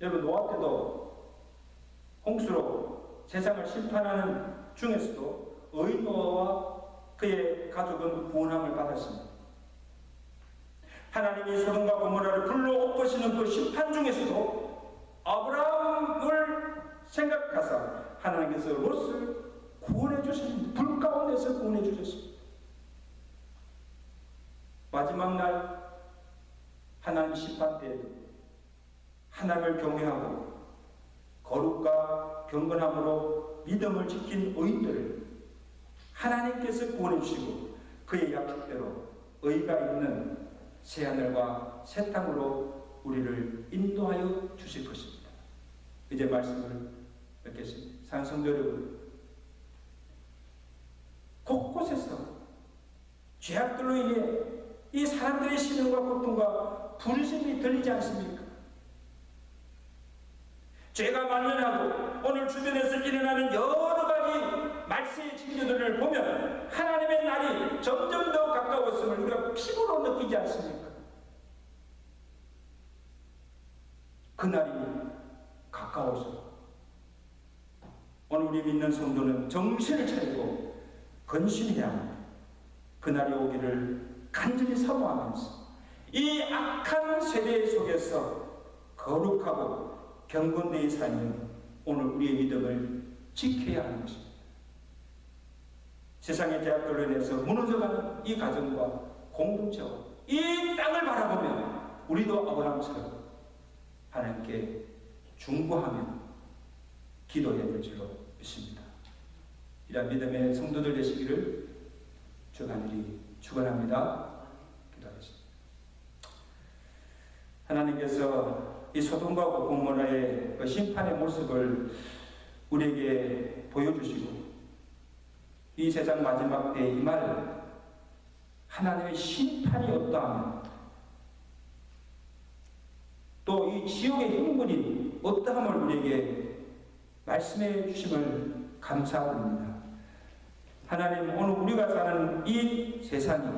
여러분, 노아 때도 홍수로 세상을 심판하는 중에서도 의인 노아와 그의 가족은 구원함을 받았습니다. 하나님이 소돔과 고모라를 불러 엎으시는 그 심판 중에서도 아브라함을 생각하사 하나님께서 롯을 구원해 주셨습니다. 불 가운데서 구원해 주셨습니다. 마지막 날 하나님 심판 때에도 하나님을 경외하고 거룩과 경건함으로 믿음을 지킨 의인들을 하나님께서 구원해 주시고 그의 약속대로 의가 있는 새하늘과 새 땅으로 우리를 인도하여 주실 것입니다. 이제 말씀을 뵙겠습니다. 사랑하는 성도 여러분, 곳곳에서 죄악들로 인해 이 사람들의 신음과 고통과 부르심이 들리지 않습니까? 죄가 만연하고 오늘 주변에서 일어나는 여러 가지 말세의 징조들을 보면 하나님의 날이 점점 더 가까웠음을 우리가 피부로 느끼지 않습니까? 그날이 가까워서 오늘 우리 믿는 성도는 정신을 차리고 건신해야 합니다. 그날이 오기를 간절히 사모하면서 이 악한 세대 속에서 거룩하고 경건되이 살면 오늘 우리의 믿음을 지켜야 하는 것입니다. 세상의 제약들로 인해서 무너져가는 이 가정과 공동체와 이 땅을 바라보면 우리도 아브라함처럼 하나님께 중보하며 기도해야 될 줄로 믿습니다. 이러한 믿음의 성도들 되시기를 주가 간절히 축원합니다. 기도하겠습니다. 하나님께서 이 소돔과 고모라의 그 심판의 모습을 우리에게 보여주시고 이 세상 마지막 때에 임할 하나님의 심판이 어떠하며 또 이 지옥의 흥분이 어떠함을 우리에게 말씀해 주심을 감사합니다. 하나님, 오늘 우리가 사는 이 세상이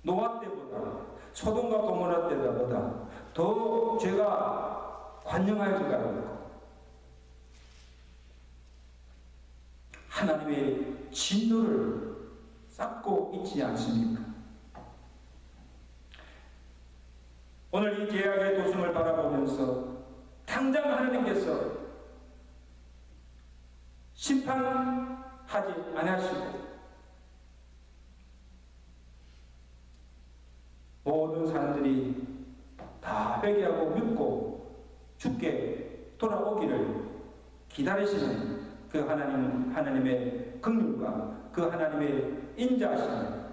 노아 때보다 소돔과 고모라 때보다 더 죄가 관영하여지가 않고 하나님의 진노를 쌓고 있지 않습니까? 오늘 이 죄악의 도승을 바라보면서 당장 하나님께서 심판하지 않으시고 모든 사람들이 다 회개하고 믿고 주께 돌아오기를 기다리시는 그 하나님의 긍휼과 그 하나님의 인자하심을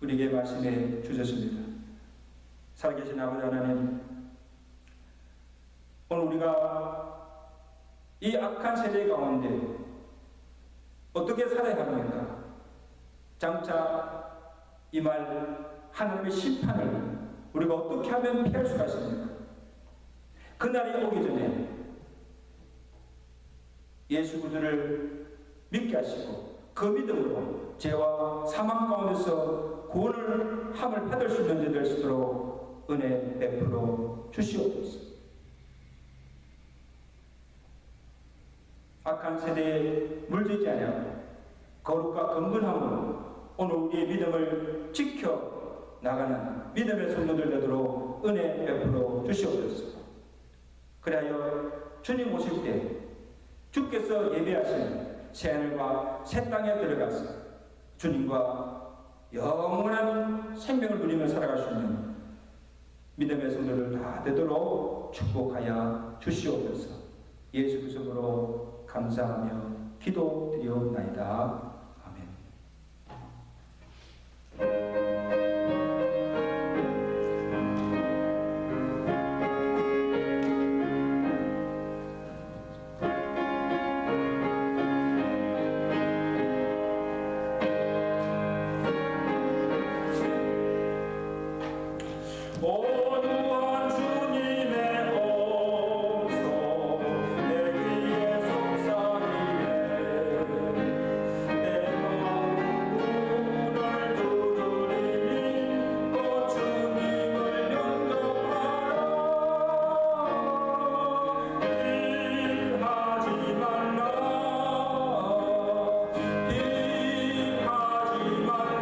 우리에게 말씀해 주셨습니다. 살아계신 아버지 하나님, 오늘 우리가 이 악한 세대 가운데 어떻게 살아야 합니까? 장차 이 말 하나님의 심판을 우리가 어떻게 하면 피할 수가 있습니까? 그날이 오기 전에 예수 그리스도를 믿게 하시고 그 믿음으로 죄와 사망 가운데서 구원을 함을 받을 수 있는 자들 될 수 있도록 은혜 베풀어 주시옵소서. 악한 세대에 물들지 아니하고 거룩과 건건함으로 오늘 우리의 믿음을 지켜 나가는 믿음의 성도들 되도록 은혜 베풀어 주시옵소서. 그리하여 주님 오실 때 주께서 예배하신 새하늘과 새 땅에 들어가서 주님과 영원한 생명을 누리며 살아갈 수 있는 믿음의 성도들 다 되도록 축복하여 주시옵소서. 예수 그리스도로 감사하며 기도드리옵나이다. 아멘. 오두한 주님의 어서 내 귀에 속삭이네. 내 마음을 두드리니 또 주님을 영접하라. 일하지 말라. 일하지 말라.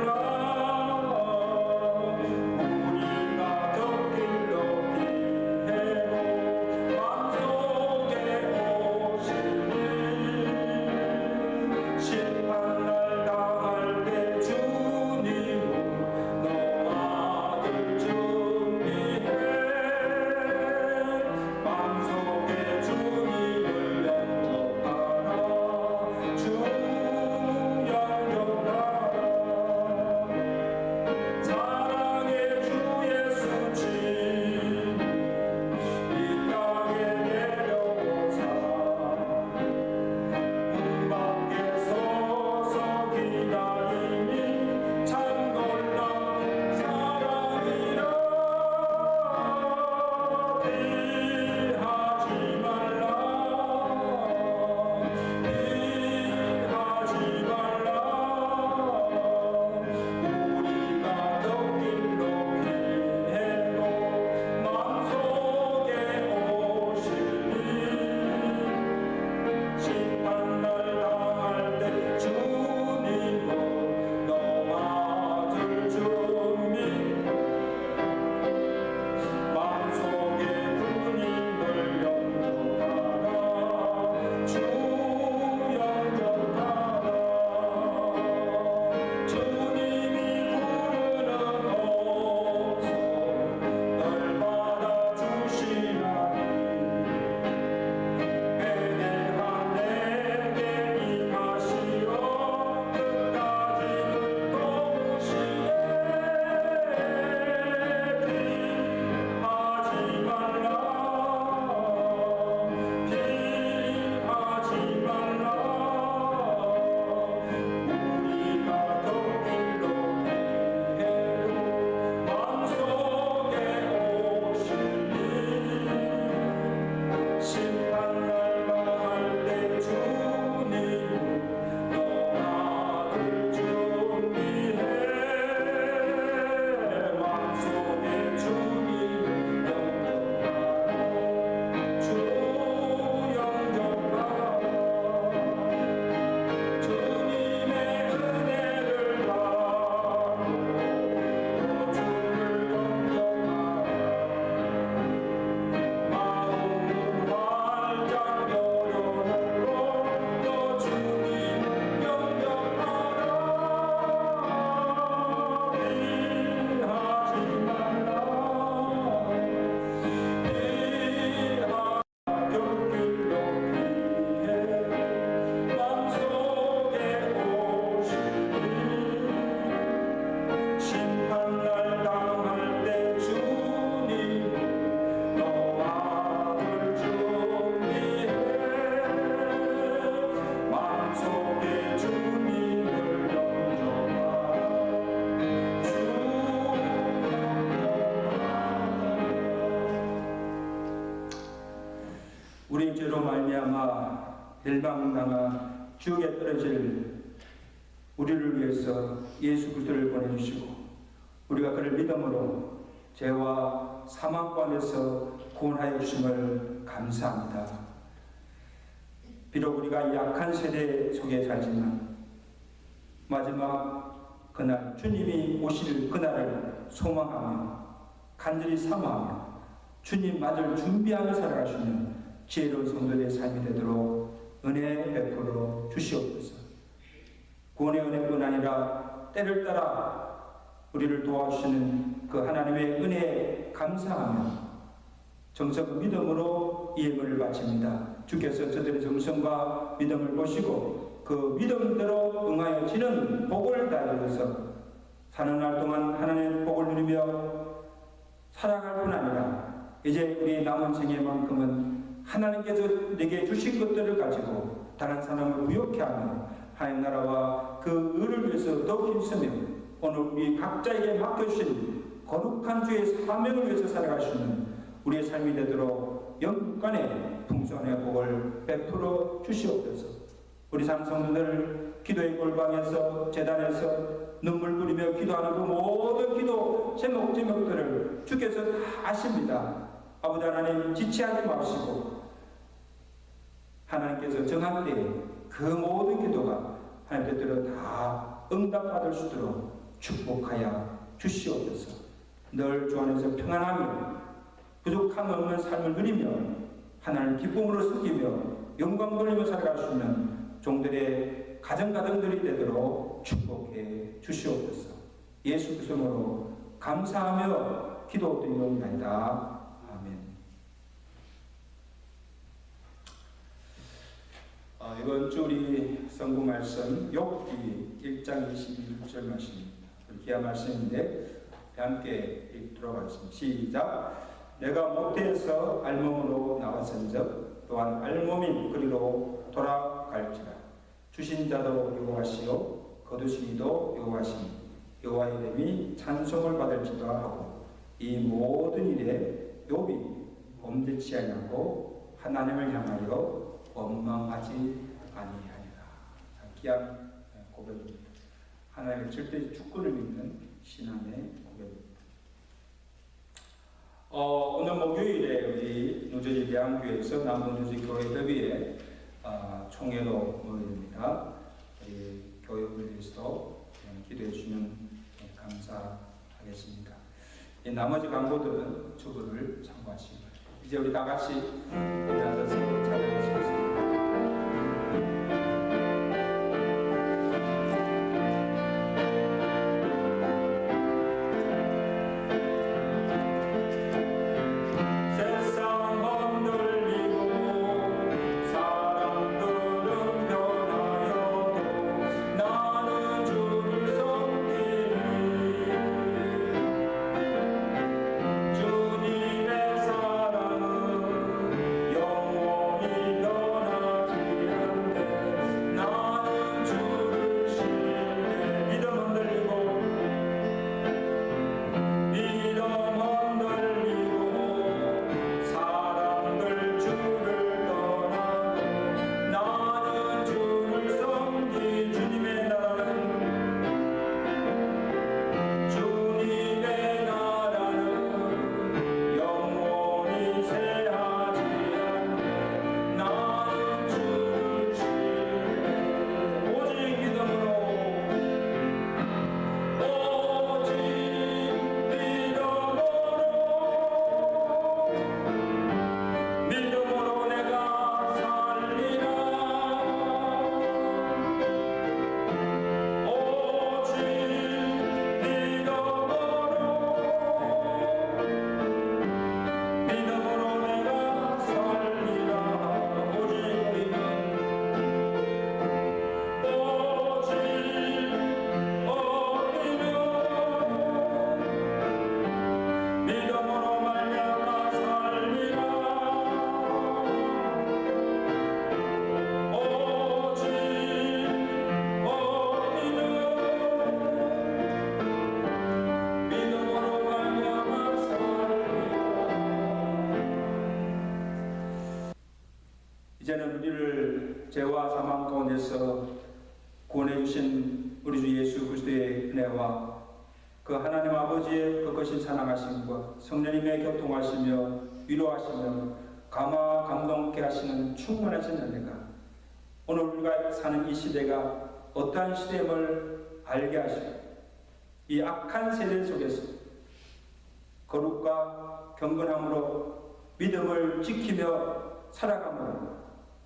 하지 죄로 말미암아 멸망당하 지옥에 떨어질 우리를 위해서 예수 그리스도를 보내주시고 우리가 그를 믿음으로 죄와 사망 가운데서 구원하여 주심을 감사합니다. 비록 우리가 약한 세대 속에 살지만 마지막 그날 주님이 오실 그날을 소망하며 간절히 사모하며 주님 맞을 준비하며 살아갈 수 있는 지혜로운 성도의 삶이 되도록 은혜 베풀어 주시옵소서. 구원의 은혜뿐 아니라 때를 따라 우리를 도와주시는 그 하나님의 은혜에 감사하며 정성 믿음으로 이 예물을 바칩니다. 주께서 저들의 정성과 믿음을 보시고 그 믿음대로 응하여 지는 복을 다하여서 사는 날 동안 하나님의 복을 누리며 살아갈 뿐 아니라 이제 우리 남은 생애만큼은 하나님께서 내게 주신 것들을 가지고 다른 사람을 부욕해 하며 하나님 나라와 그 의를 위해서 더욱 힘쓰며 오늘 우리 각자에게 맡겨주신 거룩한 주의 사명을 위해서 살아갈 수 있는 우리의 삶이 되도록 영육간의 풍성한 복을 베풀어 주시옵소서. 우리 상성들 기도의 골방에서 제단에서 눈물 뿌리며 기도하는 그 모든 기도 제목들을 주께서 다 아십니다. 아버지 하나님 지체하지 마시고 하나님께서 정한 때에 그 모든 기도가 하나님 뜻대로 다 응답받을 수 있도록 축복하여 주시옵소서. 늘 주 안에서 평안하며 부족함 없는 삶을 누리며 하나님 기쁨으로 섬기며 영광 돌리며 살아갈 수 있는 종들의 가정가정들이 되도록 축복해 주시옵소서. 예수 그리스도로 감사하며 기도드리옵나이다. 아멘. 이번 주 우리 성구 말씀 욥기 1장 21절 말씀입니다. 귀한 말씀인데 함께 읽도록 하겠습니다. 시작. 내가 모태에서 알몸으로 나왔은즉 또한 알몸인 그리로 돌아갈지라. 주신 자도 여호와시요 거두신 이도 여호와시니 여호와의 이름이 찬송을 받을지도 하고 이 모든 일에 욥이 범죄치 아니하고 하나님을 향하여 원망하지 아니하니라. 귀한 고백입니다. 하나님의 절대 주권을 믿는 신앙의 고백입니다. 오늘 목요일에 우리 누저지 대한교회에서 남부누저지 교회협의회 총회로 모입니다. 교회를 위해서도 기도해 주시면 감사하겠습니다. 나머지 광고들은 주부를 참고하시기 바랍니다. 이제 우리 다 같이 앉아서 찬양하시겠습니다. 주님의 사랑은 영원히 우리를 죄와 사망 가운데서 구원해 주신 우리 주 예수 그리스도의 은혜와 그 하나님 아버지의 그것이 사랑하심과 성령님의 교통하시며 위로하시며 감동케 하시는 충만하신 은혜가 오늘 우리가 사는 이 시대가 어떠한 시대임을 알게 하시고 이 악한 세대 속에서 거룩과 경건함으로 믿음을 지키며 살아감으로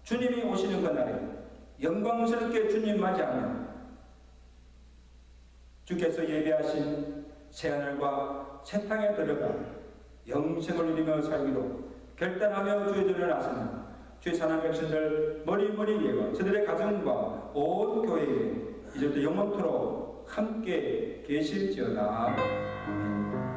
주님이 오시는 그날에 영광스럽게 주님 맞이하며 주께서 예배하신 새하늘과 새 땅에 들어가 영생을 누리며 살기로 결단하며 주의 전에 나서는 주의 사랑 백성들 머리머리 예와 저들의 가정과 온 교회에 이제부터 영원토록 함께 계실지어다. 아멘.